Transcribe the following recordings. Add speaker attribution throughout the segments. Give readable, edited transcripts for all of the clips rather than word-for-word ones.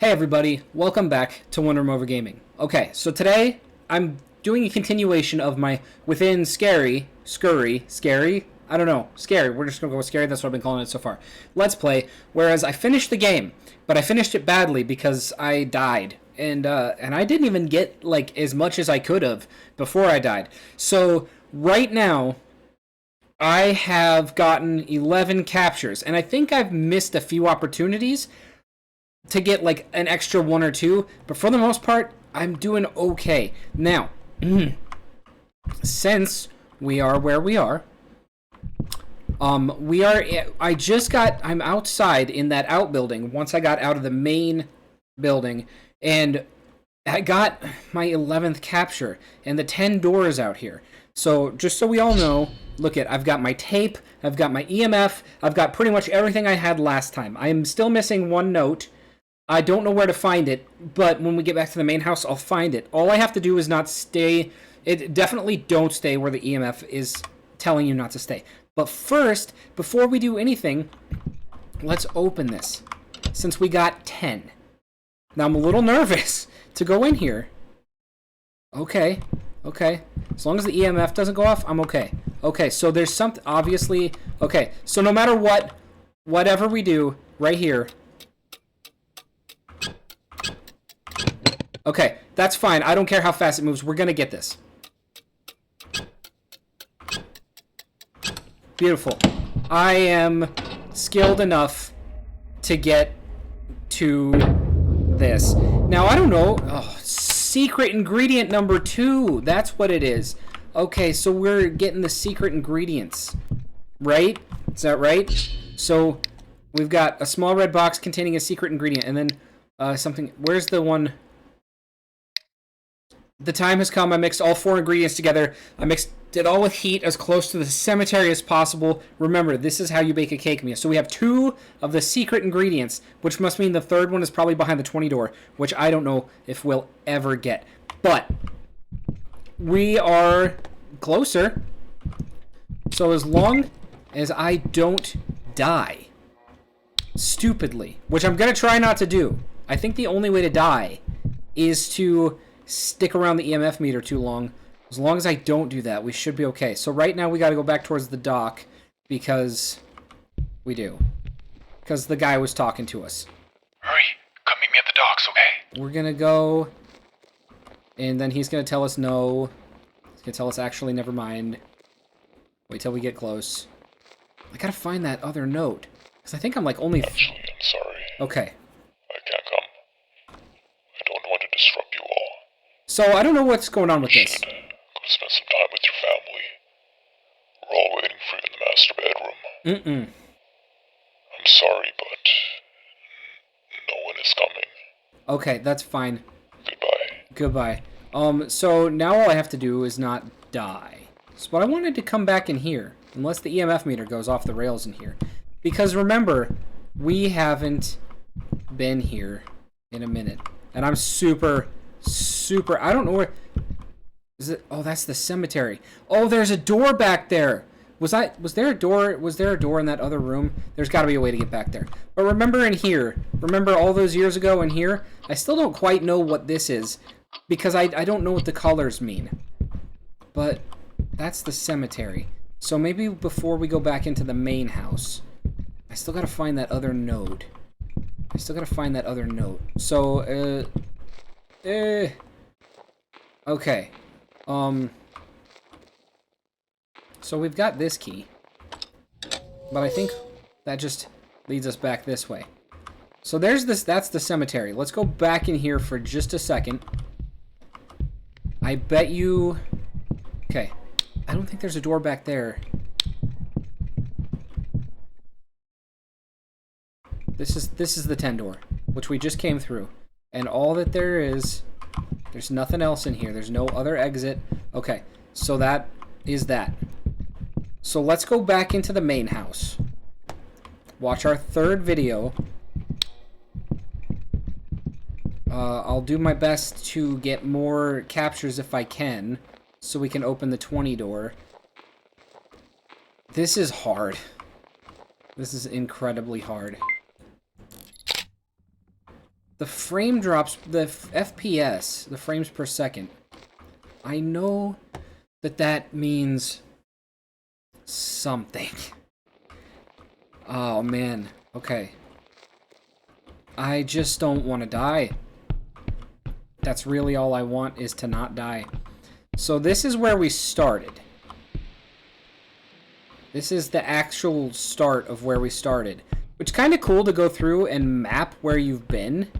Speaker 1: Hey everybody, welcome back to Wonder Room Over Gaming. Okay, so today I'm doing a continuation of my Within Skerry, Scary? I don't know, Scary, we're just gonna go with Scary, that's what I've been calling it so far. Let's Play, whereas I finished the game, but I finished it badly because I died. And I didn't even get, like, as much as I could have before I died. So, right now, I have gotten 11 captures, and I think I've missed a few opportunities to get like an extra one or two, but for the most part, I'm doing okay. Now, since we are where we are, I'm outside in that outbuilding once I got out of the main building, and I got my 11th capture and the 10 doors out here. So just so we all know, look I've got my tape, I've got my EMF, I've got pretty much everything I had last time. I am still missing one note. I don't know where to find it, but when we get back to the main house, I'll find it. All I have to do is not stay. Definitely don't stay where the EMF is telling you not to stay. But first, before we do anything, let's open this, since we got 10. Now, I'm a little nervous to go in here. Okay. As long as the EMF doesn't go off, I'm okay. Okay, so there's something, obviously. Okay, so no matter whatever we do, right here. Okay, that's fine. I don't care how fast it moves. We're going to get this. Beautiful. I am skilled enough to get to this. Now, I don't know. Oh, secret ingredient number 2. That's what it is. Okay, so we're getting the secret ingredients. Right? Is that right? So, we've got a small red box containing a secret ingredient. And then something... Where's the one... The time has come. I mixed all 4 ingredients together. I mixed it all with heat as close to the cemetery as possible. Remember, this is how you bake a cake meal. So we have 2 of the secret ingredients, which must mean the third one is probably behind the 20 door, which I don't know if we'll ever get. But we are closer. So as long as I don't die stupidly, which I'm going to try not to do. I think the only way to die is to stick around the EMF meter too long. As long as I don't do that, we should be okay. So right now we got to go back towards the dock because we do. Because the guy was talking to us.
Speaker 2: Hurry, come meet me at the docks, okay?
Speaker 1: We're going to go, and then he's going to tell us no. He's going to tell us actually never mind. Wait till we get close. I got to find that other note. Because I think I'm like only...
Speaker 2: Actually, I'm sorry.
Speaker 1: Okay.
Speaker 2: I can't come. I don't want to disrupt you all.
Speaker 1: So, I don't know what's going on with this.
Speaker 2: Go spend some time with your family. We're all waiting for you in the master bedroom. I'm sorry, but no one is coming.
Speaker 1: Okay, that's fine.
Speaker 2: Goodbye.
Speaker 1: So now all I have to do is not die. So, but I wanted to come back in here, unless the EMF meter goes off the rails in here. Because remember, we haven't been here in a minute. And I'm super... I don't know where... Is it? Oh, that's the cemetery. Oh, there's a door back there. Was there a door? Was there a door in that other room? There's got to be a way to get back there. But remember in here, remember all those years ago in here? I still don't quite know what this is because I don't know what the colors mean. But that's the cemetery. So maybe before we go back into the main house, I still got to find that other node. So, okay. So we've got this key. But I think that just leads us back this way. So there's this, that's the cemetery. Let's go back in here for just a second. I bet you... Okay. I don't think there's a door back there. This is the 10 door, which we just came through. And all that there is, there's nothing else in here. There's no other exit. Okay, so that is that. So let's go back into the main house. Watch our third video. I'll do my best to get more captures if I can, so we can open the 20 door. This is hard. This is incredibly hard. The frame drops, the FPS, the frames per second. I know that that means something. Oh, man. Okay. I just don't want to die. That's really all I want, is to not die. So this is where we started. This is the actual start of where we started. Which is kind of cool to go through and map where you've been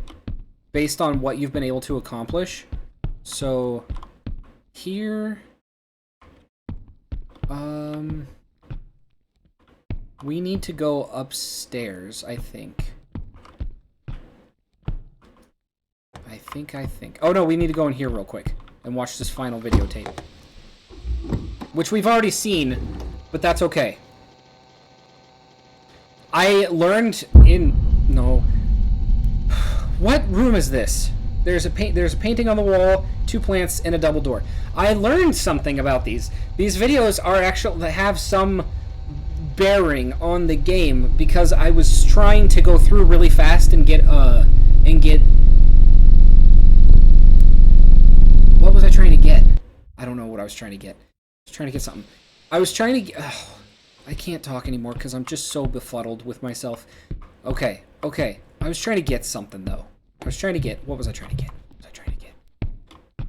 Speaker 1: based on what you've been able to accomplish. So here... we need to go upstairs, I think. I think. Oh no, we need to go in here real quick and watch this final videotape. Which we've already seen, but that's okay. I learned in... No. What room is this? There's a painting on the wall, 2 plants, and a double door. I learned something about these. These videos are actually have some bearing on the game because I was trying to go through really fast and get what was I trying to get? I don't know what I was trying to get. I was trying to get something. I was trying to get... I can't talk anymore because I'm just so befuddled with myself. Okay. I was trying to get something, though. What was I trying to get?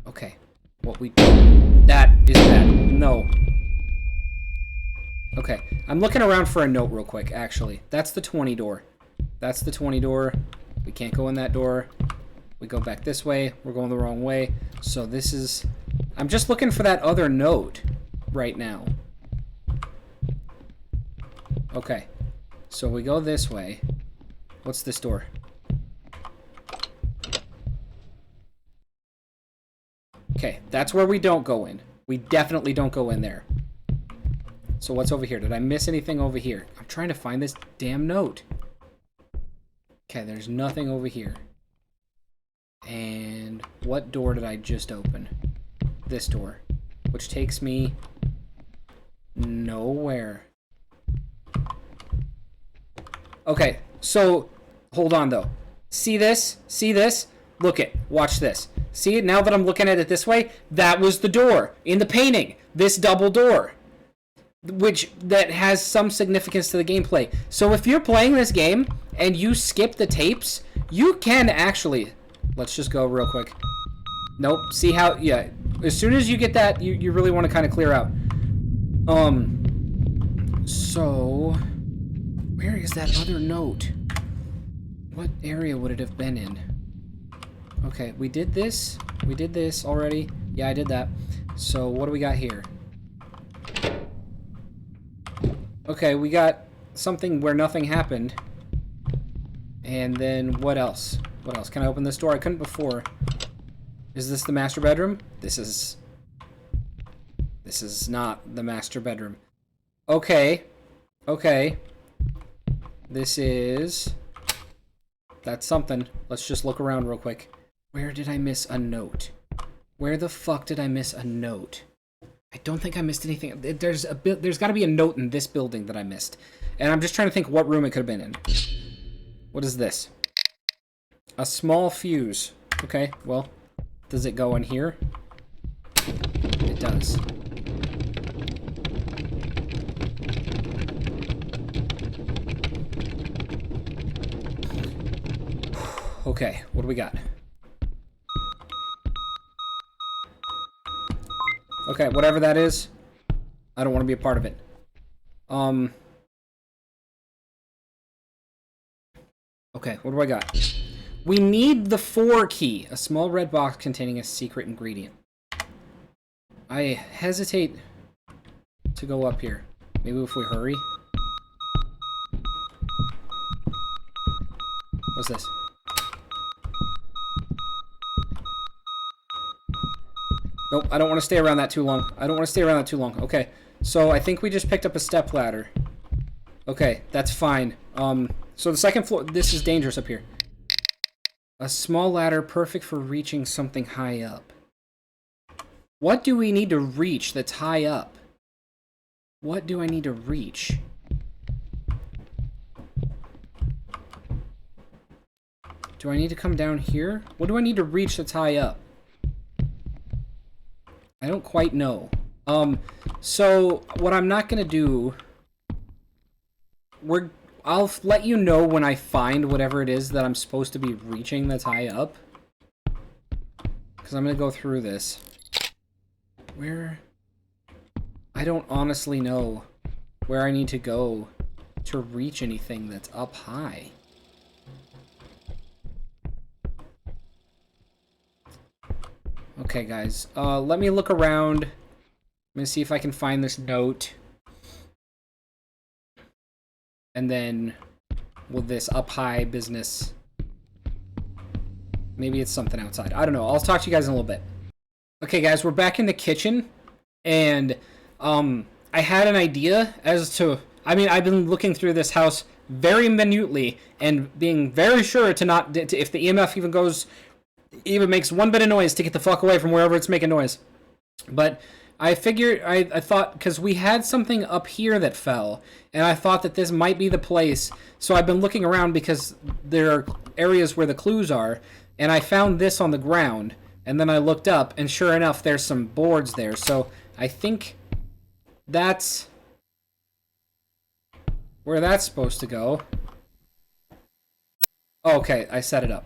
Speaker 1: Okay. That is bad. No. Okay. I'm looking around for a note real quick, actually. That's the 20 door. We can't go in that door. We go back this way. We're going the wrong way. So this is... I'm just looking for that other note right now. Okay. So we go this way. What's this door? Okay, that's where we don't go in. We definitely don't go in there. So what's over here? Did I miss anything over here? I'm trying to find this damn note. Okay, there's nothing over here. And what door did I just open? This door. Which takes me nowhere. Okay, so hold on though. See this? Look it. Watch this. See it? Now that I'm looking at it this way, that was the door in the painting. This double door. That has some significance to the gameplay. So if you're playing this game and you skip the tapes, you can actually... Let's just go real quick. Nope. See how... Yeah. As soon as you get that, you really want to kind of clear out. So... Where is that other note? What area would it have been in? Okay, we did this. We did this already. Yeah, I did that. So what do we got here? Okay, we got something where nothing happened. And then what else? What else? Can I open this door? I couldn't before. Is this the master bedroom? This is not the master bedroom. Okay. This is... That's something. Let's just look around real quick. Where did I miss a note? Where the fuck did I miss a note? I don't think I missed anything. There's got to be a note in this building that I missed. And I'm just trying to think what room it could have been in. What is this? A small fuse. Okay, well, does it go in here? It does. Okay, what do we got? Okay, whatever that is, I don't want to be a part of it. Okay, what do I got? We need the 4 key, a small red box containing a secret ingredient. I hesitate to go up here. Maybe if we hurry. What's this? Nope, I don't want to stay around that too long. Okay, so I think we just picked up a step ladder. Okay, that's fine. So the second floor, this is dangerous up here. A small ladder perfect for reaching something high up. What do we need to reach that's high up? What do I need to reach? Do I need to come down here? What do I need to reach that's high up? I don't quite know. So what I'm not gonna do... I'll let you know when I find whatever it is that I'm supposed to be reaching that's high up. Because I'm gonna go through this. Where... I don't honestly know where I need to go to reach anything that's up high. Okay, guys. Let me look around. I'm gonna see if I can find this note. And then, will this up high business... Maybe it's something outside. I don't know. I'll talk to you guys in a little bit. Okay, guys, we're back in the kitchen. And, I had an idea as to... I mean, I've been looking through this house very minutely and being very sure to not... if the EMF even makes one bit of noise, to get the fuck away from wherever it's making noise. But I figured... I thought... Because we had something up here that fell. And I thought that this might be the place. So I've been looking around because there are areas where the clues are. And I found this on the ground. And then I looked up, and sure enough, there's some boards there. So I think that's where that's supposed to go. Oh, okay, I set it up.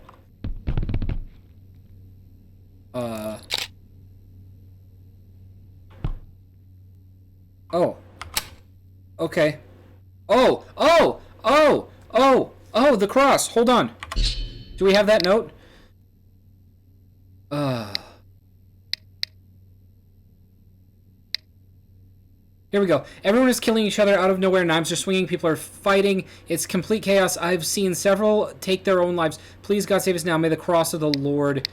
Speaker 1: Oh. Okay. Oh, the cross. Hold on. Do we have that note? Here we go. Everyone is killing each other out of nowhere. Knives are swinging. People are fighting. It's complete chaos. I've seen several take their own lives. Please, God, save us now. May the cross of the Lord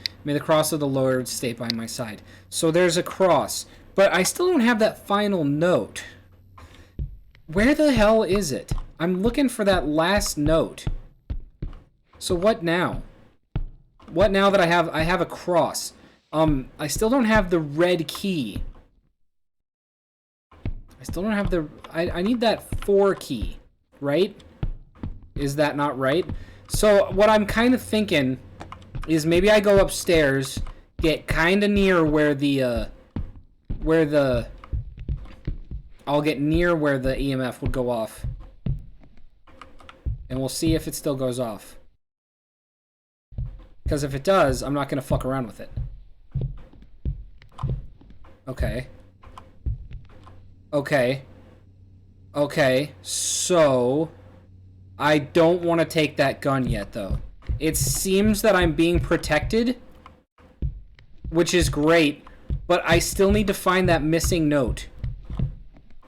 Speaker 1: stay by my side. So there's a cross. But I still don't have that final note. Where the hell is it? I'm looking for that last note. So what now? What now that I have a cross? I still don't have the red key. I still don't have the... I need that 4 key, right? Is that not right? So what I'm kind of thinking is maybe I go upstairs, get kind of near where the... I'll get near where the EMF would go off. And we'll see if it still goes off. Because if it does, I'm not going to fuck around with it. Okay. Okay. Okay, so... I don't want to take that gun yet, though. It seems that I'm being protected, which is great, but I still need to find that missing note.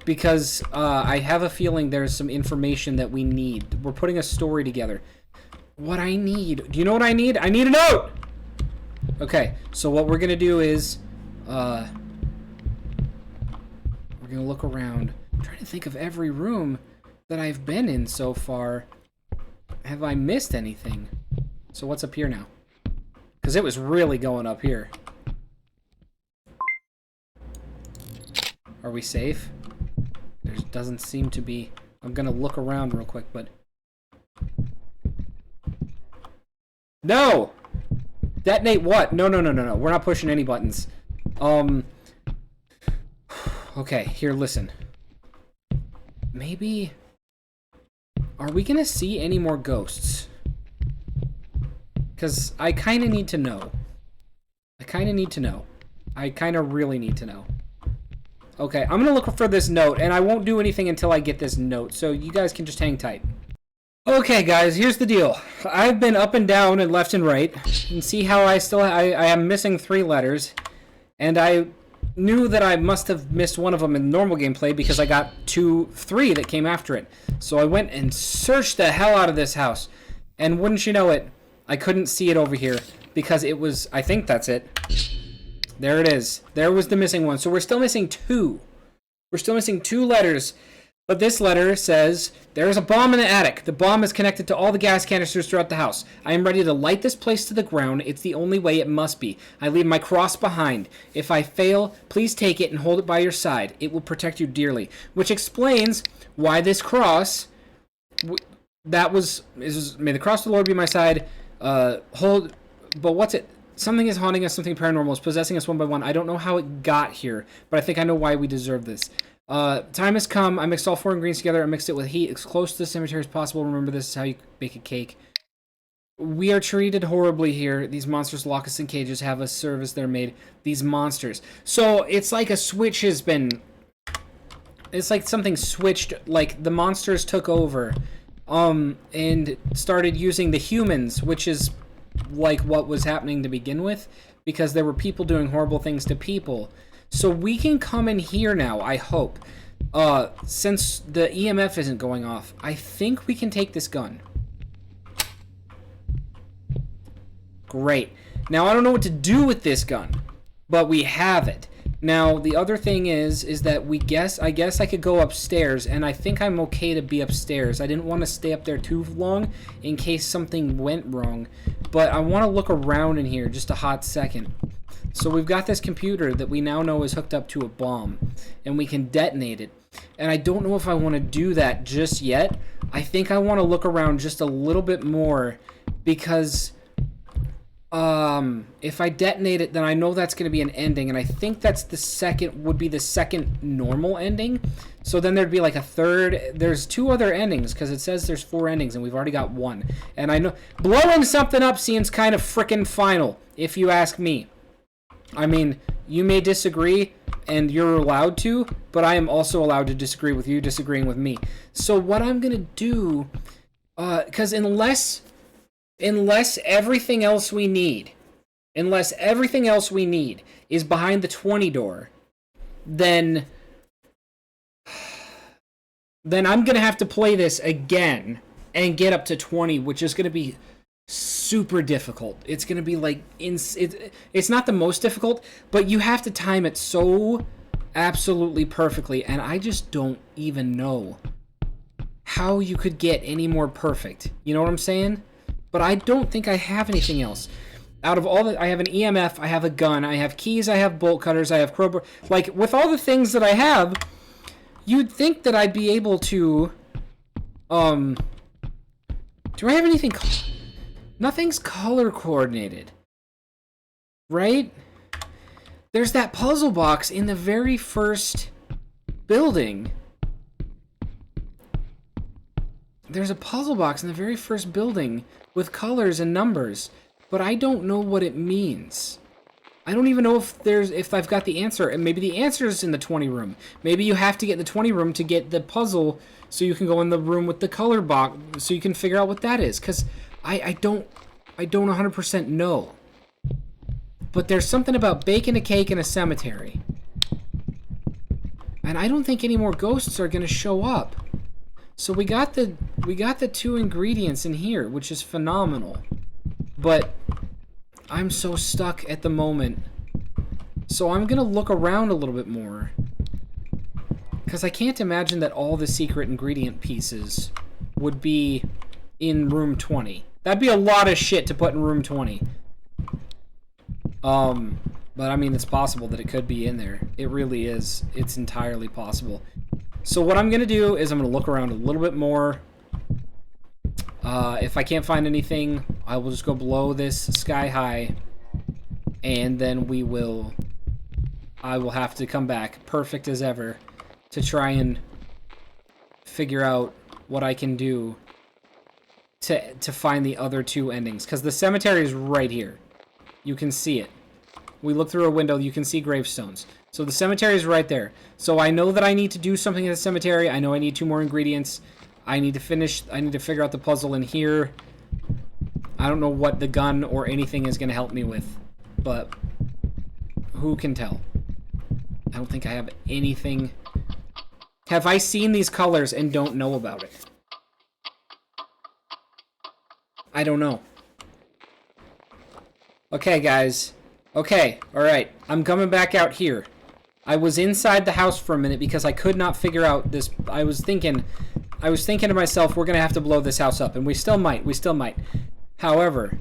Speaker 1: Because I have a feeling there's some information that we need. We're putting a story together. What I need... Do you know what I need? I need a note! Okay, so what we're going to do is... we're going to look around. I'm trying to think of every room that I've been in so far. Have I missed anything? So what's up here now? Because it was really going up here. Are we safe? There doesn't seem to be... I'm going to look around real quick, but... No! Detonate what? No. We're not pushing any buttons. Okay, here, listen. Maybe... Are we gonna see any more ghosts? Because I kind of need to know. I kind of really need to know. Okay, I'm gonna look for this note, and I won't do anything until I get this note, so you guys can just hang tight. Okay, guys, here's the deal. I've been up and down and left and right, and see how I am missing 3 letters, and I knew that I must have missed one of them in normal gameplay because I got 3 that came after it. So I went and searched the hell out of this house, and wouldn't you know it, I couldn't see it over here because it was, I think that's it. There it is. There was the missing one. So we're still missing 2. We're still missing 2 letters. But this letter says, there is a bomb in the attic. The bomb is connected to all the gas canisters throughout the house. I am ready to light this place to the ground. It's the only way it must be. I leave my cross behind. If I fail, please take it and hold it by your side. It will protect you dearly. Which explains why this cross, may the cross of the Lord be my side. Hold, but what's it? Something is haunting us, something paranormal is possessing us one by one. I don't know how it got here, but I think I know why we deserve this. Time has come. I mixed all 4 ingredients together. I mixed it with heat as close to the cemetery as possible. Remember, this is how you make a cake. We are treated horribly here. These monsters lock us in cages, have us serve as they're made. These monsters. So it's like a switch has been... It's like something switched, like the monsters took over, and started using the humans, which is like what was happening to begin with, because there were people doing horrible things to people. So we can come in here now, I hope. Since the EMF isn't going off, I think we can take this gun. Great. Now, I don't know what to do with this gun, but we have it. Now, the other thing is that I guess I could go upstairs, and I think I'm okay to be upstairs. I didn't want to stay up there too long in case something went wrong, but I want to look around in here just a hot second. So we've got this computer that we now know is hooked up to a bomb, and we can detonate it. And I don't know if I want to do that just yet. I think I want to look around just a little bit more, because... if I detonate it, then I know that's going to be an ending, and I think that's would be the second normal ending. So then there'd be like a third. There's 2 other endings, because it says there's 4 endings, and we've already got 1. And I know blowing something up seems kind of frickin' final, if you ask me. I mean, you may disagree, and you're allowed to, but I am also allowed to disagree with you disagreeing with me. So what I'm going to do, because unless everything else we need is behind the 20 door, then I'm going to have to play this again and get up to 20, which is going to be super difficult. It's going to be like, it's not the most difficult, but you have to time it so absolutely perfectly, and I just don't even know how you could get any more perfect. You know what I'm saying? But I don't think I have anything else. Out of all that, I have an EMF, I have a gun, I have keys, I have bolt cutters, I have crowbar. Like, with all the things that I have, you'd think that I'd be able to, do I have anything? Nothing's color coordinated. Right? There's that puzzle box in the very first building. There's a puzzle box in the very first building with colors and numbers, but I don't know what it means. I don't even know if I've got the answer, and maybe the answer is in the 20 room. Maybe you have to get the 20 room to get the puzzle, so you can go in the room with the color box, so you can figure out what that is. Because I don't 100% know. But there's something about baking a cake in a cemetery, and I don't think any more ghosts are gonna show up. So we got the 2 ingredients in here, which is phenomenal. But I'm so stuck at the moment. So I'm going to look around a little bit more. Because I can't imagine that all the secret ingredient pieces would be in room 20. That'd be a lot of shit to put in room 20. But I mean, it's possible that it could be in there. It really is. It's entirely possible. So what I'm going to do is I'm going to look around a little bit more. If I can't find anything, I will just go below this sky high. And then I will have to come back, perfect as ever, to try and figure out what I can do to find the other 2 endings. Because the cemetery is right here. You can see it. We look through a window, you can see gravestones. So the cemetery is right there. So I know that I need to do something in the cemetery. I know I need 2 more ingredients. I need to figure out the puzzle in here. I don't know what the gun or anything is going to help me with. But who can tell? I don't think I have anything. Have I seen these colors and don't know about it? I don't know. Okay, guys. Okay, alright. I'm coming back out here. I was inside the house for a minute because I could not figure out this. I was thinking to myself, we're going to have to blow this house up. And we still might. However,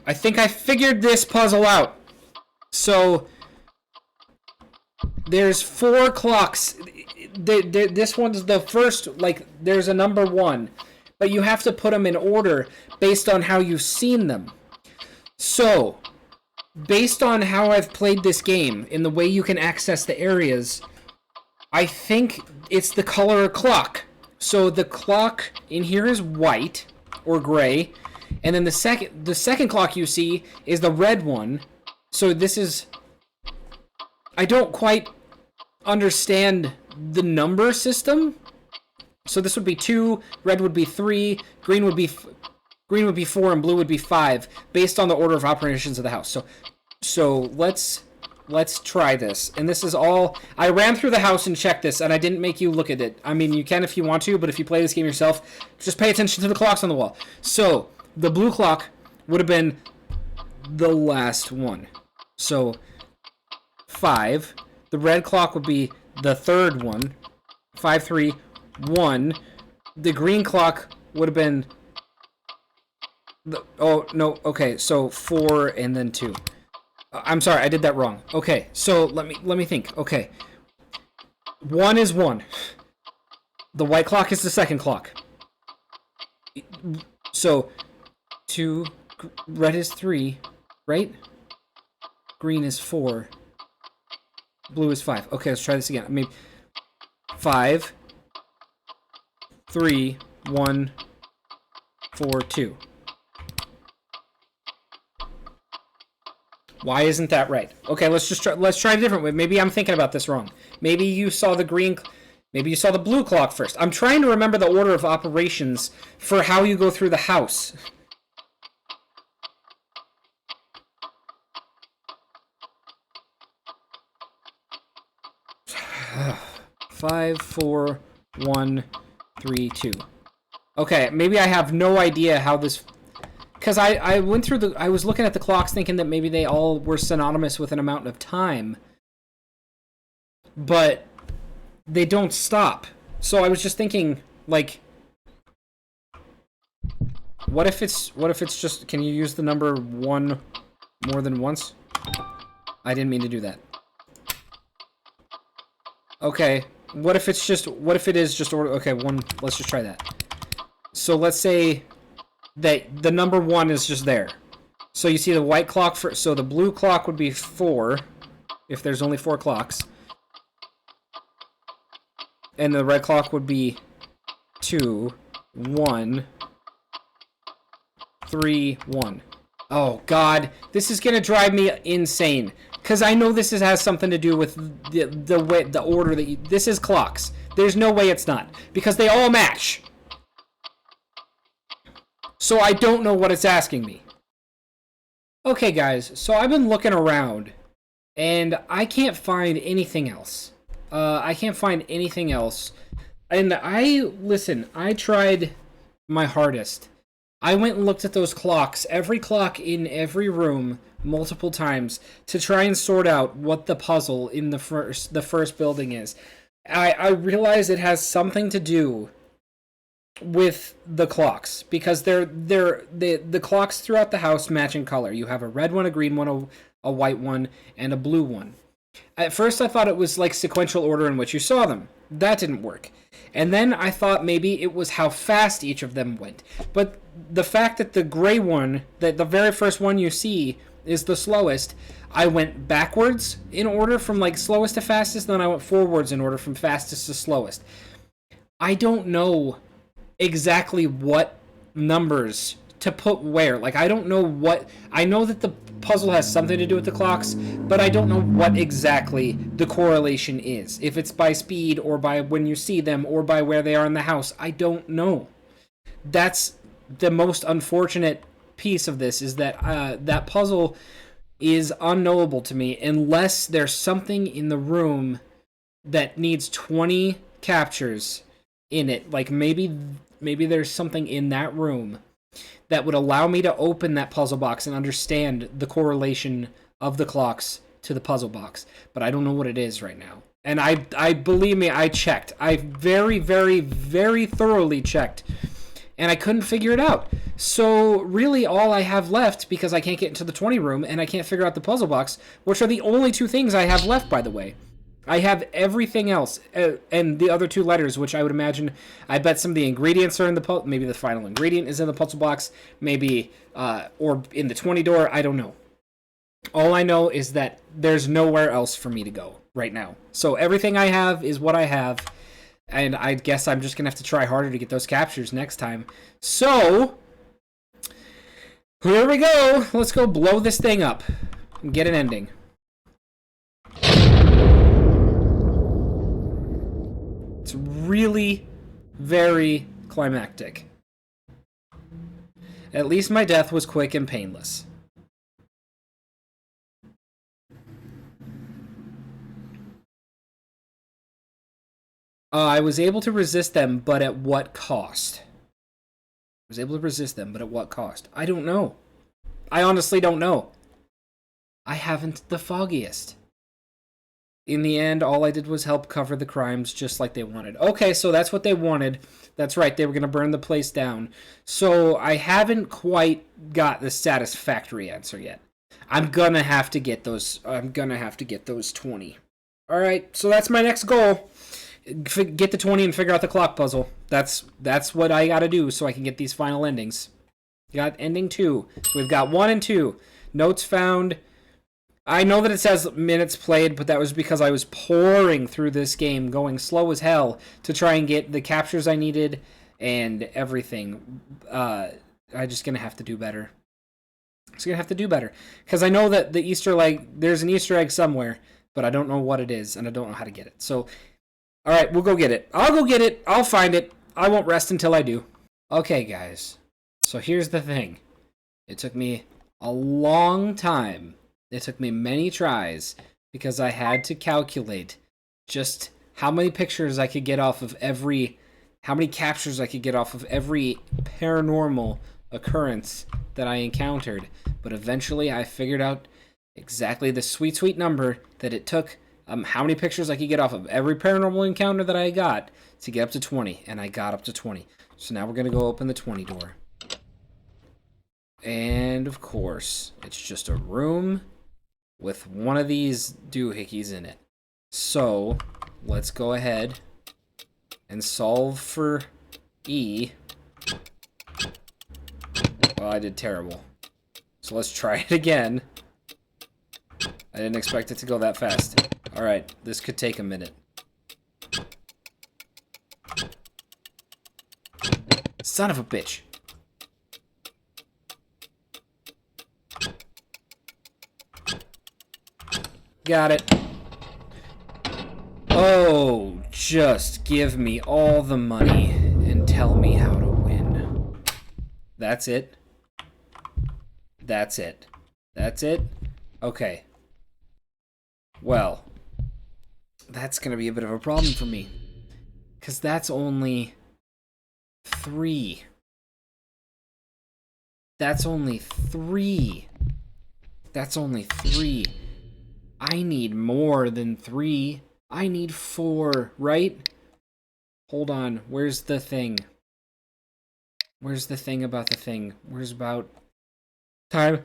Speaker 1: I think I figured this puzzle out. So, there's 4 clocks. this one's the first, like, there's a number 1, but you have to put them in order based on how you've seen them. So, based on how I've played this game, in the way you can access the areas, I think it's the color clock. So the clock in here is white or gray, and then the second clock you see is the red one. So this is, I don't quite understand the number system. So this would be 2, red would be 3, green would be 4, and blue would be 5, based on the order of operations of the house. So let's try this. And this is all, I ran through the house and checked this, and I didn't make you look at it. I mean, you can if you want to, but if you play this game yourself, just pay attention to the clocks on the wall. So the blue clock would have been the last one. So 5. The red clock would be the third one. 5, 3, 1. The green clock would have been oh no, okay, so 4 and then 2. I'm sorry, I did that wrong. Okay, so let me think. Okay. 1 is 1. The white clock is the second clock. So 2, red is 3, right? Green is 4. Blue is 5. Okay, let's try this again. I mean, 5, 3, 1, 4, 2. Why isn't that right? Okay, let's try a different way. Maybe I'm thinking about this wrong. Maybe you saw the blue clock first. I'm trying to remember the order of operations for how you go through the house. Five, 4, 1, 3, 2. Okay, maybe I have no idea how this... Because I went through I was looking at the clocks thinking that maybe they all were synonymous with an amount of time. But they don't stop. So I was just thinking, like, what if it's just, can you use the number 1 more than once? I didn't mean to do that. Okay, what if it is just order, okay, 1, let's just try that. So let's say that the number 1 is just there. So you see the white clock so the blue clock would be 4, if there's only 4 clocks. And the red clock would be 2, 1, 3, 1. Oh god, this is gonna drive me insane. Because I know this has something to do with the order that this is clocks. There's no way it's not. Because they all match. So I don't know what it's asking me. Okay, guys, so I've been looking around, and I can't find anything else. I can't find anything else. And I tried my hardest. I went and looked at those clocks, every clock in every room, multiple times, to try and sort out what the puzzle in the first building is. I realize it has something to do with the clocks, because the clocks throughout the house match in color. You have a red one, a green one, a white one, and a blue one. At first I thought it was like sequential order in which you saw them. That didn't work. And then I thought maybe it was how fast each of them went. But the fact that the gray one, that the very first one you see is the slowest, I went backwards in order from like slowest to fastest, then I went forwards in order from fastest to slowest. I don't know exactly what numbers to put where. Like, I don't know what... I know that the puzzle has something to do with the clocks, but I don't know what exactly the correlation is. If it's by speed, or by when you see them, or by where they are in the house. I don't know. That's the most unfortunate piece of this, is that that puzzle is unknowable to me unless there's something in the room that needs 20 captures in it. Like, maybe there's something in that room that would allow me to open that puzzle box and understand the correlation of the clocks to the puzzle box. But I don't know what it is right now. And I believe me, I checked. I very, very, very thoroughly checked. And I couldn't figure it out. So really all I have left, because I can't get into the 20 room and I can't figure out the puzzle box, which are the only 2 things I have left, by the way, I have everything else, and the other 2 letters, which I would imagine, I bet some of the ingredients are in the maybe the final ingredient is in the puzzle box, maybe, or in the 20 door, I don't know. All I know is that there's nowhere else for me to go right now. So everything I have is what I have, and I guess I'm just going to have to try harder to get those captures next time. So, here we go. Let's go blow this thing up and get an ending. It's really very climactic. At least my death was quick and painless. I was able to resist them, but at what cost? I was able to resist them, but at what cost? I don't know. I honestly don't know. I haven't the foggiest. In the end, all I did was help cover the crimes just like they wanted. Okay, so that's what they wanted. That's right, they were going to burn the place down. So I haven't quite got the satisfactory answer yet. I'm going to have to get those 20. All right, so that's my next goal. Get the 20 and figure out the clock puzzle. That's what I got to do so I can get these final endings. You got ending 2. So we've got 1 and 2. Notes found. I know that it says minutes played, but that was because I was pouring through this game, going slow as hell, to try and get the captures I needed and everything. I'm just going to have to do better. Because I know that the Easter egg, there's an Easter egg somewhere, but I don't know what it is, and I don't know how to get it. So, alright, we'll go get it. I'll go get it. I'll find it. I won't rest until I do. Okay, guys. So here's the thing. It took me a long time. It took me many tries because I had to calculate just how many pictures I could get off of how many captures I could get off of every paranormal occurrence that I encountered. But eventually I figured out exactly the sweet, sweet number that it took, how many pictures I could get off of every paranormal encounter that I got to get up to 20. And I got up to 20. So now we're going to go open the 20 door. And of course, it's just a room with one of these doohickeys in it. So, let's go ahead and solve for E. Well, I did terrible. So let's try it again. I didn't expect it to go that fast. Alright, this could take a minute. Son of a bitch. Got it. Oh, just give me all the money and tell me how to win. That's it. That's it. That's it? Okay. Well, that's going to be a bit of a problem for me. Because that's only 3. That's only 3. That's only 3. I need more than 3. I need 4, right? Hold on. Where's the thing? Where's the thing about the thing? Where's about time?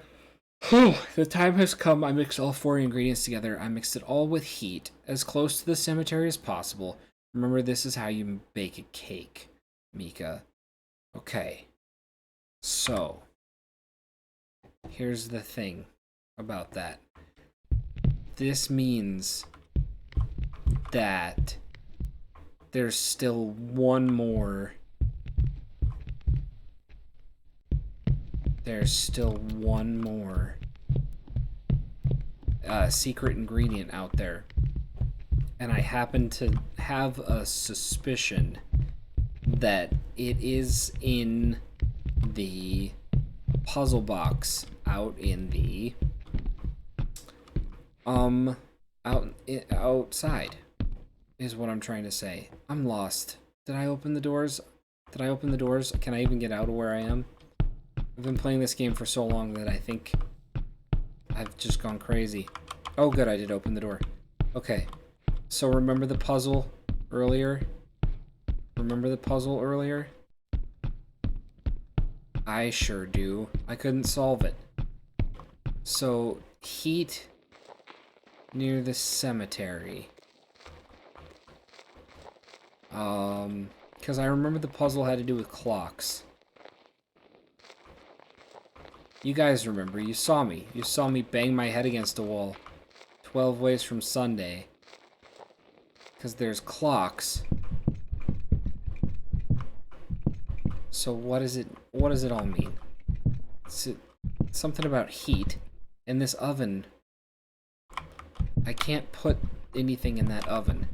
Speaker 1: Whew, the time has come. I mixed all 4 ingredients together. I mixed it all with heat, as close to the cemetery as possible. Remember, this is how you bake a cake, Mika. Okay. So, here's the thing about that. This means that there's still one more. There's still one more secret ingredient out there. And I happen to have a suspicion that it is in the puzzle box out in the outside is what I'm trying to say. I'm lost. Did I open the doors? Did I open the doors? Can I even get out of where I am? I've been playing this game for so long that I think I've just gone crazy. Oh good, I did open the door. Okay. So remember the puzzle earlier? Remember the puzzle earlier? I sure do. I couldn't solve it. So, heat near the cemetery. Because I remember the puzzle had to do with clocks. You guys remember, you saw me. You saw me bang my head against a wall. 12 ways from Sunday. Because there's clocks. So what does it all mean? It's something about heat. And this oven, I can't put anything in that oven.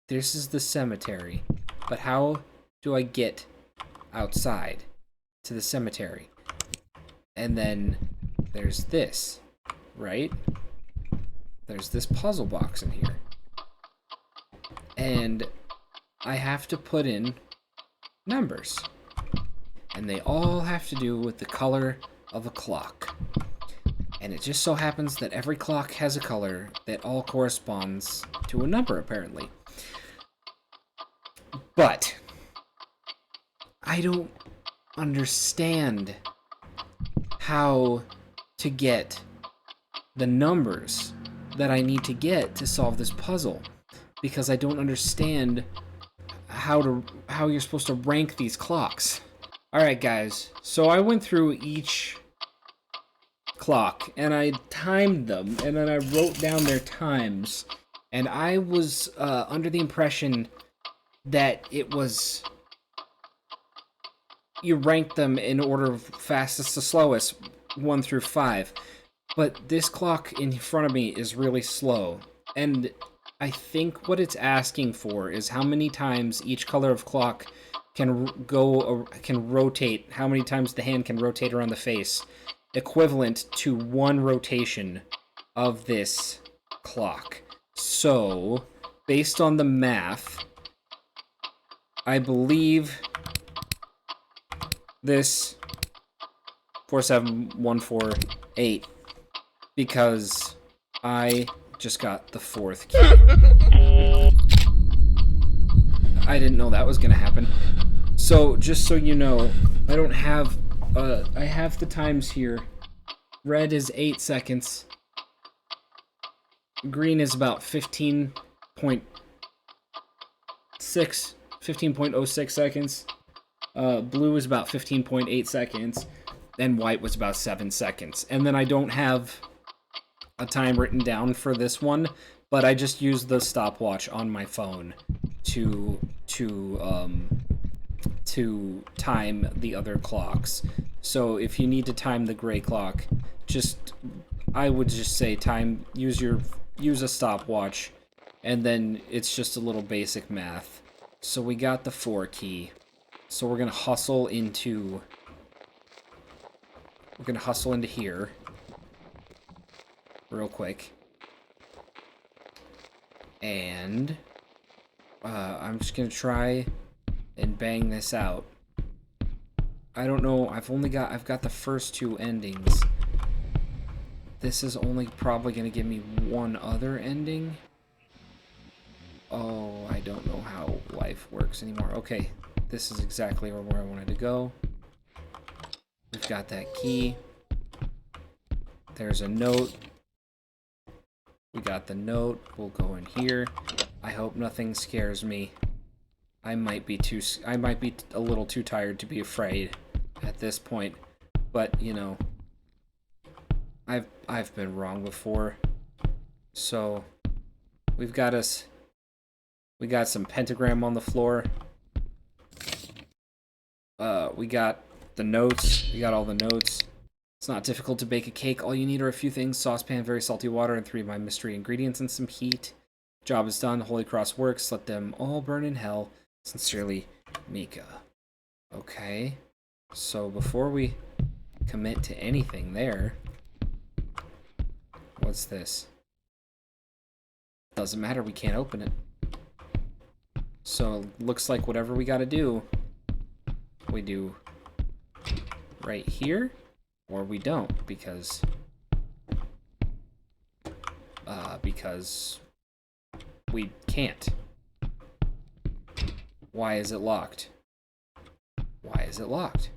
Speaker 1: This is the cemetery. But how do I get outside to the cemetery? And then there's this, right? There's this puzzle box in here. And I have to put in numbers. And they all have to do with the color of a clock. And it just so happens that every clock has a color that all corresponds to a number, apparently. But I don't understand how to get the numbers that I need to get to solve this puzzle, because I don't understand how you're supposed to rank these clocks. Alright guys, so I went through each clock and I timed them and then I wrote down their times, and I was under the impression that it was you rank them in order of fastest to slowest, 1 through 5. But this clock in front of me is really slow, and I think what it's asking for is how many times each color of clock can rotate, how many times the hand can rotate around the face, equivalent to 1 rotation of this clock. So, based on the math, I believe this 47148, because I just got the 4th key. I didn't know that was gonna happen. So just so you know, I don't have I have the times here. Red is 8 seconds. Green is about 15.06 seconds. Blue is about 15.8 seconds. And white was about 7 seconds. And then I don't have a time written down for this one, but I just used the stopwatch on my phone to time the other clocks. So if you need to time the gray clock, I would just say use a stopwatch, and then it's just a little basic math. So we got the 4 key. So we're gonna hustle into here real quick. And I'm just gonna try and bang this out. I don't know, I've got the first 2 endings. This is only probably gonna give me 1 other ending. Oh, I don't know how life works anymore. Okay, this is exactly where I wanted to go. We've got that key. There's a note. We got the note. We'll go in here. I hope nothing scares me. I might be a little too tired to be afraid at this point, but you know, I've been wrong before. So we got some pentagram on the floor. We got the notes. We got all the notes. It's not difficult to bake a cake. All you need are a few things: saucepan, very salty water, and 3 of my mystery ingredients, and some heat. Job is done. Holy Cross works. Let them all burn in hell. Sincerely, Mika. Okay. So before we commit to anything there, what's this? Doesn't matter. We can't open it. So looks like whatever we got to do, we do right here, or we don't, because we can't. Why is it locked? Why is it locked?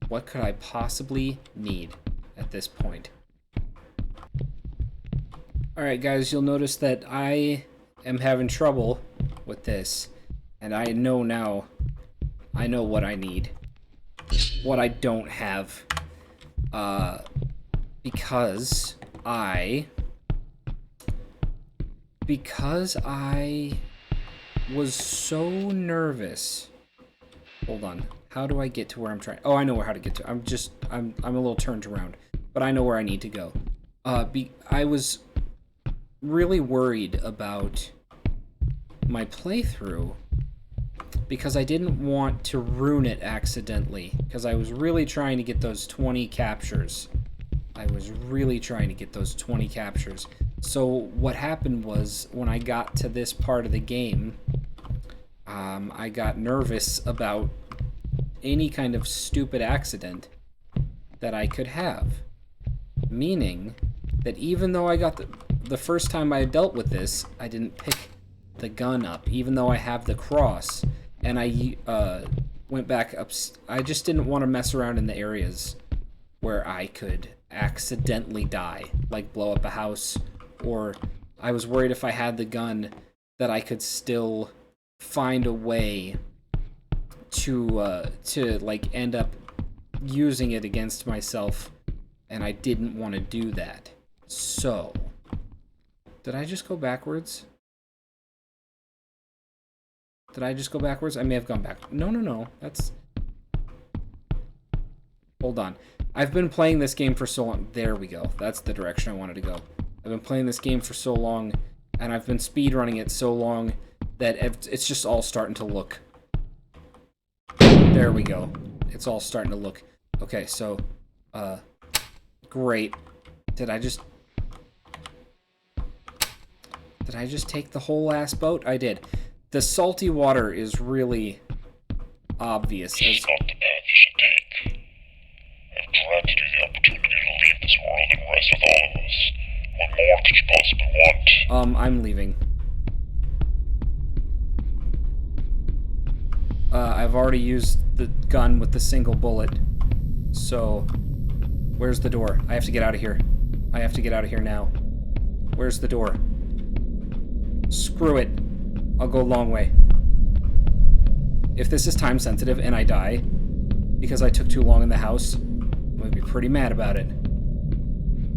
Speaker 1: What could I possibly need at this point? Alright guys, you'll notice that I am having trouble with this. And I know now, I know what I need. What I don't have. Because I was so nervous. Hold on. How do I get to where I'm trying? Oh, I know how to get to. I'm a little turned around, but I know where I need to go. I was really worried about my playthrough because I didn't want to ruin it accidentally, because I was really trying to get those 20 captures. So what happened was, when I got to this part of the game, I got nervous about any kind of stupid accident that I could have. Meaning that even though I got the first time I dealt with this, I didn't pick the gun up, even though I have the cross, and I went back up. I just didn't want to mess around in the areas where I could accidentally die, like blow up a house, or I was worried if I had the gun that I could still find a way to like end up using it against myself, and I didn't want to do that. So, did I just go backwards? I may have gone back. No. That's... Hold on. I've been playing this game for so long. There we go. That's the direction I wanted to go. I've been playing this game for so long, and I've been speedrunning it so long that it's just all starting to look. There we go. It's all starting to look. Okay, so, great. Did I just take the whole ass boat? I did. The salty water is really obvious.
Speaker 2: This is not the path you should take. I've granted you the opportunity to leave this world and rest with all of us. What more could you possibly want?
Speaker 1: I'm leaving. I've already used the gun with the single bullet. So, where's the door? I have to get out of here. I have to get out of here now. Where's the door? Screw it. I'll go a long way. If this is time sensitive and I die because I took too long in the house, I'm gonna be pretty mad about it.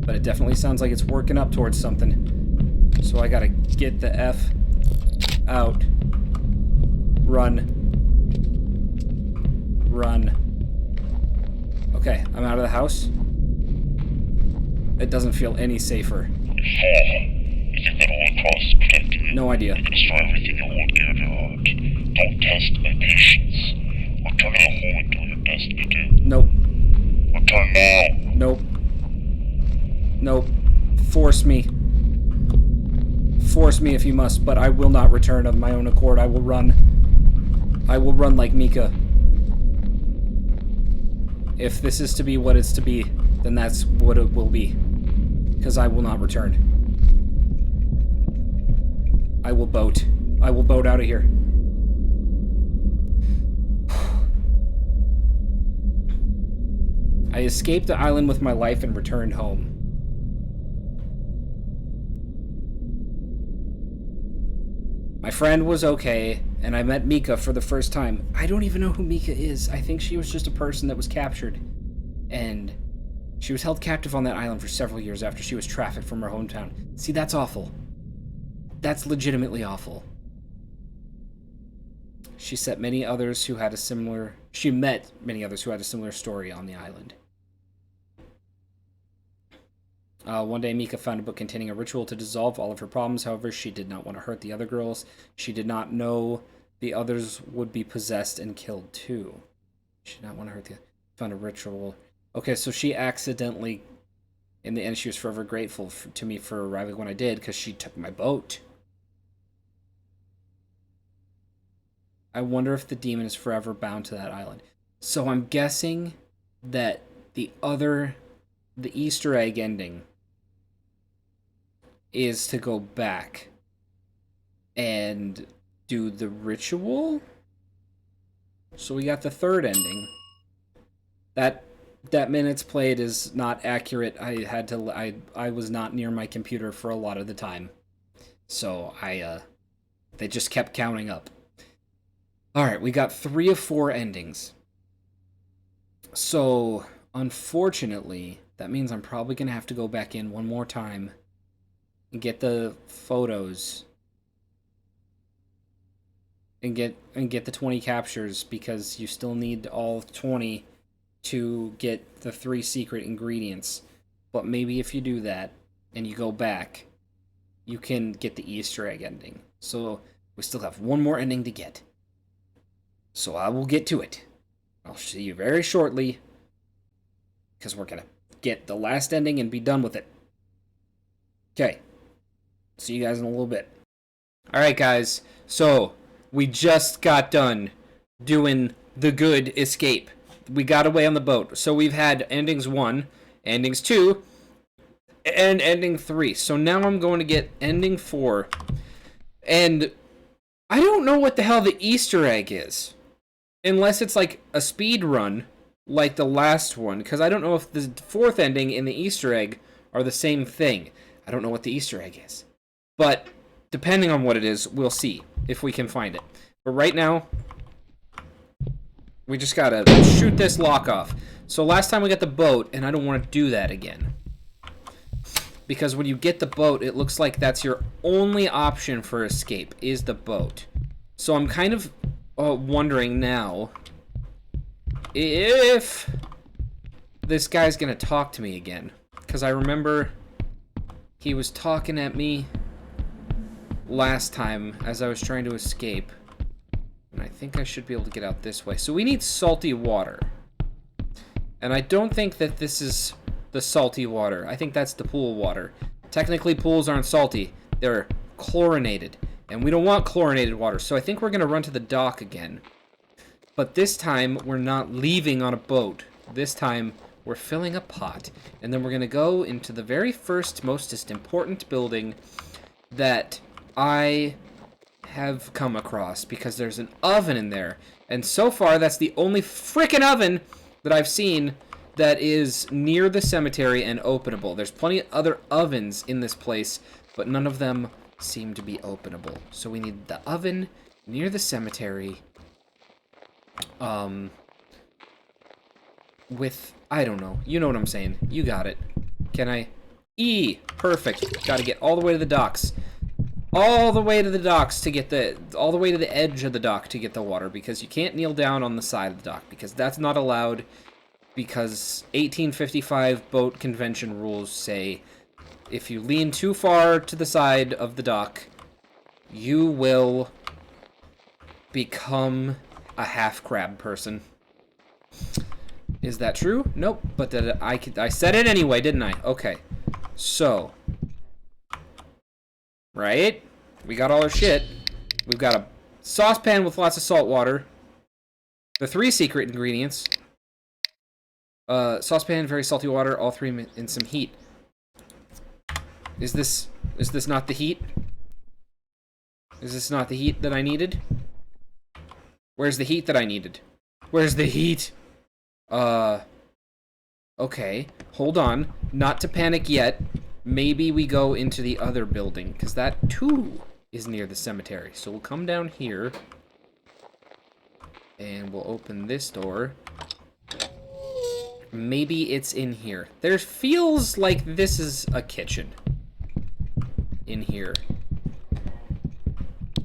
Speaker 1: But it definitely sounds like it's working up towards something. So I gotta get the F out. Run. Okay, I'm out of the house. It doesn't feel any safer.
Speaker 2: You think that all across is protecting you?
Speaker 1: No idea.
Speaker 2: You can destroy everything you hold dear to your heart. Don't test my patience. Return to the hole and do what you're destined to do.
Speaker 1: Nope.
Speaker 2: Return now.
Speaker 1: Nope. Nope. Force me. Force me if you must, but I will not return of my own accord. I will run. I will run like Mika. If this is to be what it's to be, then that's what it will be. Because I will not return. I will boat. I will boat out of here. I escaped the island with my life and returned home. My friend was okay, and I met Mika for the first time. I don't even know who Mika is. I think she was just a person that was captured. And she was held captive on that island for several years after she was trafficked from her hometown. See, that's awful. That's legitimately awful. She met many others who had a similar story on the island. One day, Mika found a book containing a ritual to dissolve all of her problems. However, she did not want to hurt the other girls. She did not know the others would be possessed and killed too. She did not want to hurt the... Found a ritual. Okay, so she accidentally... In the end, she was forever grateful to me for arriving when I did, because she took my boat. I wonder if the demon is forever bound to that island. So I'm guessing that the Easter egg ending is to go back and do the ritual. So we got the third ending. That minutes played is not accurate. I was not near my computer for a lot of the time. So they just kept counting up. Alright, we got 3 of 4 endings. So, unfortunately, that means I'm probably going to have to go back in one more time and get the photos and get the 20 captures, because you still need all 20 to get the 3 secret ingredients. But maybe if you do that and you go back, you can get the Easter egg ending. So we still have one more ending to get. So I will get to it. I'll see you very shortly, because we're going to get the last ending and be done with it. Okay. See you guys in a little bit. Alright, guys. So, we just got done doing the good escape. We got away on the boat. So we've had endings 1, endings 2, and ending 3. So now I'm going to get ending 4. And I don't know what the hell the Easter egg is. Unless it's like a speed run, like the last one. Because I don't know if the 4th ending and the Easter egg are the same thing. I don't know what the Easter egg is. But depending on what it is, we'll see if we can find it. But right now, we just gotta shoot this lock off. So last time we got the boat, and I don't want to do that again. Because when you get the boat, it looks like that's your only option for escape, is the boat. So I'm kind of wondering now if this guy's gonna talk to me again. Because I remember he was talking at me last time as I was trying to escape. And I think I should be able to get out this way. So we need salty water. And I don't think that this is the salty water. I think that's the pool water. Technically, pools aren't salty. They're chlorinated. And we don't want chlorinated water. So I think we're going to run to the dock again. But this time, we're not leaving on a boat. This time, we're filling a pot. And then we're going to go into the very first, most important building that I have come across, because there's an oven in there. And so far, that's the only frickin' oven that I've seen that is near the cemetery and openable. There's plenty of other ovens in this place, but none of them seem to be openable. So we need the oven near the cemetery. With, I don't know. You know what I'm saying. You got it. Can I? Perfect. Gotta get all the way to the docks. All the way to the docks to get all the way to the edge of the dock to get the water, because you can't kneel down on the side of the dock, because that's not allowed, because 1855 boat convention rules say if you lean too far to the side of the dock, you will become a half-crab person. Is that true? Nope, but I said it anyway, didn't I? Okay, so, right? We got all our shit. We've got a saucepan with lots of salt water. The 3 secret ingredients. Saucepan, very salty water, all 3 in some heat. Is this not the heat? Is this not the heat that I needed? Where's the heat that I needed? Where's the heat? Okay. Hold on. Not to panic yet. Maybe we go into the other building, because that, too, is near the cemetery. So we'll come down here. And we'll open this door. Maybe it's in here. There feels like this is a kitchen. In here.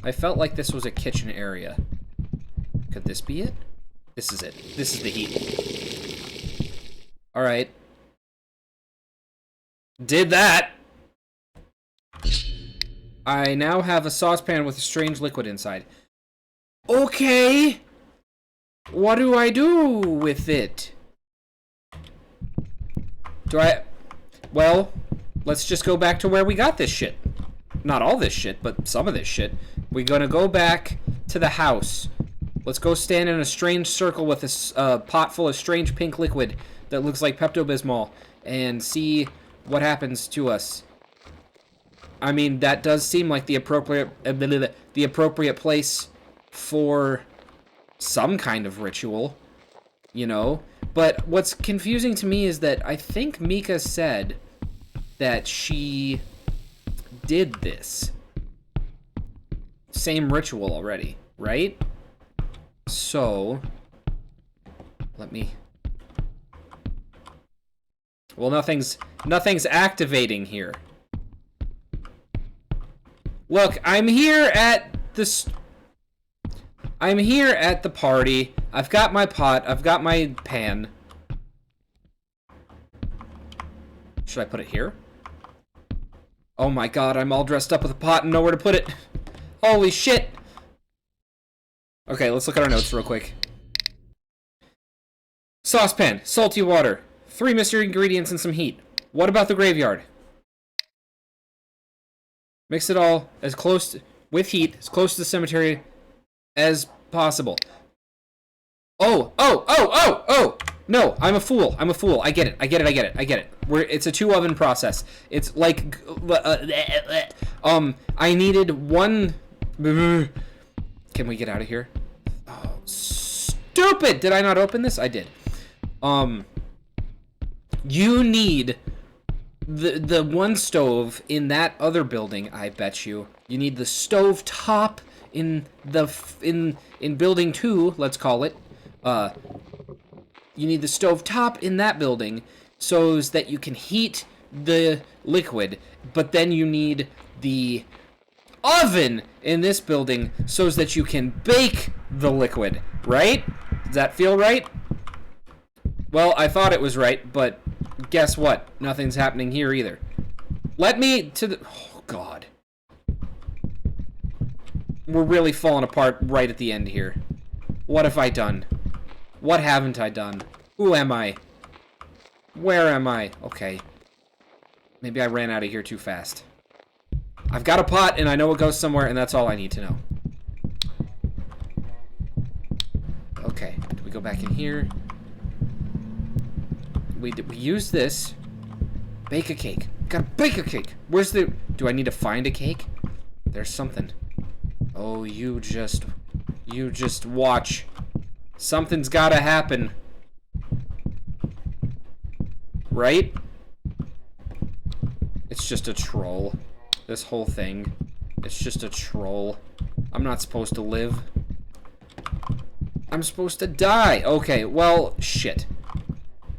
Speaker 1: I felt like this was a kitchen area. Could this be it? This is it. This is the heat. Alright. Did that! I now have a saucepan with a strange liquid inside. Okay! What do I do with it? Well, let's just go back to where we got this shit. Not all this shit, but some of this shit. We're gonna go back to the house. Let's go stand in a strange circle with a pot full of strange pink liquid that looks like Pepto-Bismol and see what happens to us. I mean, that does seem like the appropriate place for some kind of ritual, you know? But what's confusing to me is that I think Mika said that she did this same ritual already, right? So, let me... Well, nothing's activating here. Look, I'm here at the party. I've got my pot. I've got my pan. Should I put it here? Oh my god, I'm all dressed up with a pot and nowhere to put it. Holy shit. Okay, let's look at our notes real quick. Saucepan, salty water, 3 mystery ingredients and some heat. What about the graveyard? Mix it all as close with heat, as close to the cemetery as possible. Oh! No, I'm a fool. I get it. It's a 2-oven process. It's like, I needed 1. Can we get out of here? Oh, stupid! Did I not open this? I did. You need the one stove in that other building. I bet you need the stove top in building 2. Let's call it. You need the stove top in that building so that you can heat the liquid, but then you need the oven in this building so that you can bake the liquid, right? Does that feel right? Well, I thought it was right, but guess what? Nothing's happening here either. Let me to the... Oh, God. We're really falling apart right at the end here. What have I done? What haven't I done? Who am I? Where am I? Okay. Maybe I ran out of here too fast. I've got a pot, and I know it goes somewhere, and that's all I need to know. Okay. Do we go back in here? We use this. Bake a cake. Gotta bake a cake. Where's the... Do I need to find a cake? There's something. Oh, you just watch. Something's gotta happen. Right? It's just a troll. This whole thing. It's just a troll. I'm not supposed to live. I'm supposed to die. Okay, well, shit.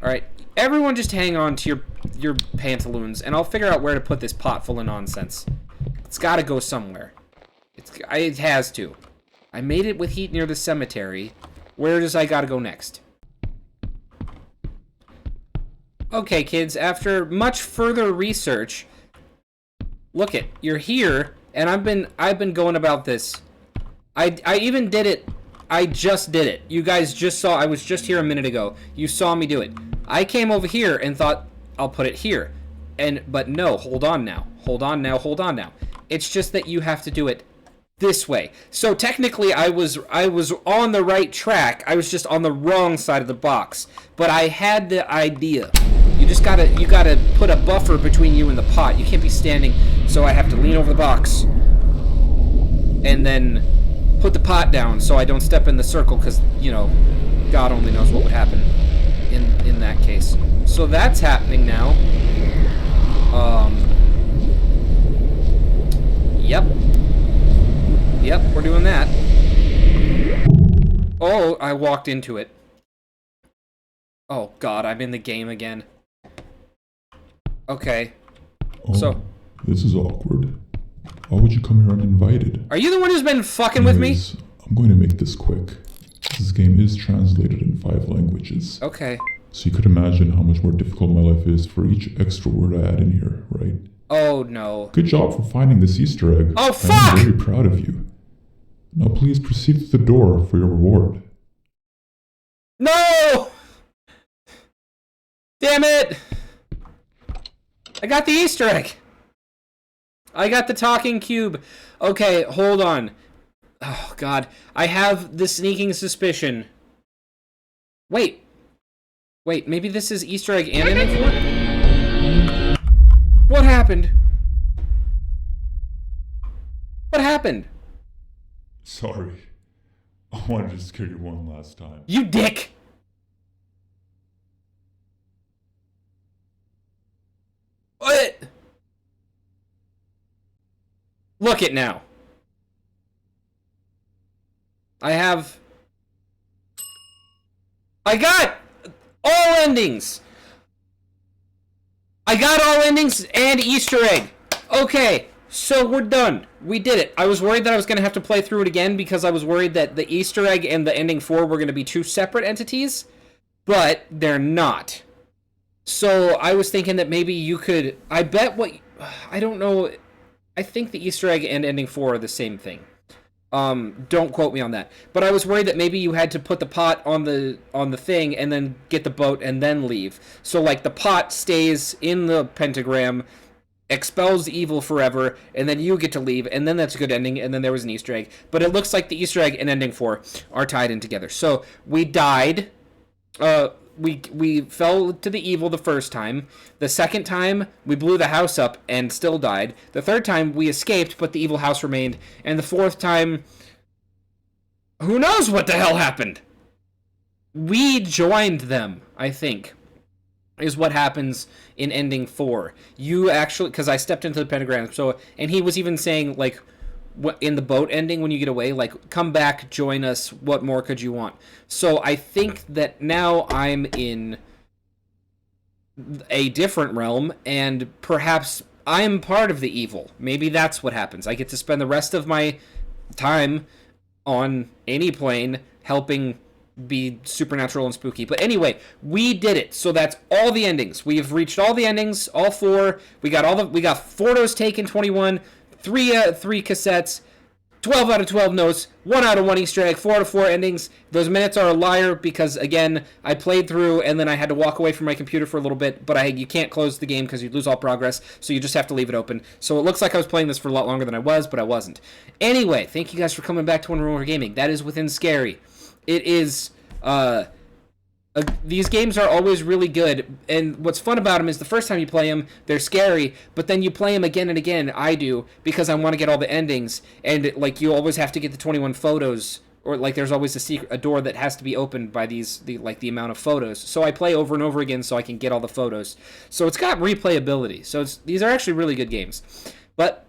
Speaker 1: Alright, everyone just hang on to your pantaloons, and I'll figure out where to put this pot full of nonsense. It's gotta go somewhere. It has to. I made it with heat near the cemetery. Where does I gotta go next? Okay, kids, after much further research, look it, you're here, and I've been going about this. I even did it. I just did it. You guys just saw, I was just here a minute ago. You saw me do it. I came over here and thought, I'll put it here. But no, hold on now. Hold on now. It's just that you have to do it this way. So technically I was on the right track. I was just on the wrong side of the box. But I had the idea. You gotta put a buffer between you and the pot. You can't be standing, so I have to lean over the box. And then put the pot down so I don't step in the circle, because, you know, God only knows what would happen in that case. So that's happening now. Yep, we're doing that. Oh, I walked into it. Oh, God, I'm in the game again. Okay.
Speaker 3: Oh,
Speaker 1: so...
Speaker 3: This is awkward. Why would you come here uninvited?
Speaker 1: Are you the one who's been fucking with me?
Speaker 3: I'm going to make this quick. This game is translated in 5 languages.
Speaker 1: Okay.
Speaker 3: So you could imagine how much more difficult my life is for each extra word I add in here, right?
Speaker 1: Oh, no.
Speaker 3: Good job for finding this Easter egg.
Speaker 1: Oh, fuck!
Speaker 3: I'm very proud of you. Now please proceed to the door for your reward.
Speaker 1: No! Damn it! I got the Easter egg! I got the talking cube. Okay, hold on. Oh, God. I have the sneaking suspicion. Wait, maybe this is Easter egg and an influence? What happened? What happened?
Speaker 3: Sorry. I wanted to scare you one last time.
Speaker 1: You dick! What? Look it now. I have I got all endings. I got all endings and Easter egg. Okay, so we're done. We did it. I was worried that I was going to have to play through it again because I was worried that the Easter egg and the ending 4 were going to be two separate entities, but they're not. So I was thinking that maybe you could... I bet what... I don't know. I think the Easter egg and ending 4 are the same thing. Don't quote me on that. But I was worried that maybe you had to put the pot on the thing and then get the boat and then leave. So like the pot stays in the pentagram, expels evil forever, and then you get to leave, and then that's a good ending, and then there was an Easter egg. But it looks like the Easter egg and ending 4 are tied in together. So we died. We fell to the evil the first time. The second time, we blew the house up and still died. The third time, we escaped, but the evil house remained. And the fourth time, who knows what the hell happened? We joined them, I think, is what happens in ending 4. You actually, because I stepped into the pentagram, so, and he was even saying, like, in the boat ending when you get away, like, come back, join us, what more could you want? So I think that now I'm in a different realm, and perhaps I'm part of the evil. Maybe that's what happens. I get to spend the rest of my time on any plane helping be supernatural and spooky. But anyway, we did it. So that's all the endings. We have reached all the endings, all 4. We got photos taken, 21, 3 cassettes, 12 out of 12 notes, 1 out of 1 Easter egg, 4 out of 4 endings. Those minutes are a liar because, again, I played through and then I had to walk away from my computer for a little bit, but you can't close the game because you lose all progress, so you just have to leave it open. So it looks like I was playing this for a lot longer than I was, but I wasn't. Anyway, thank you guys for coming back to One Room Over Gaming. That is Within Skerry. It is... these games are always really good, and what's fun about them is the first time you play them, they're scary, but then you play them again and again, I do, because I want to get all the endings, and, like, you always have to get the 21 photos, or, like, there's always a door that has to be opened by the amount of photos, so I play over and over again so I can get all the photos, so it's got replayability, so these are actually really good games, but...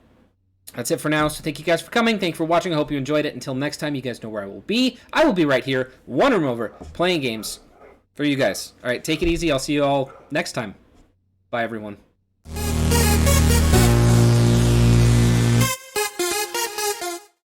Speaker 1: That's it for now, so thank you guys for coming, thank you for watching, I hope you enjoyed it. Until next time, you guys know where I will be. I will be right here, one room over, playing games for you guys. Alright, take it easy, I'll see you all next time. Bye, everyone.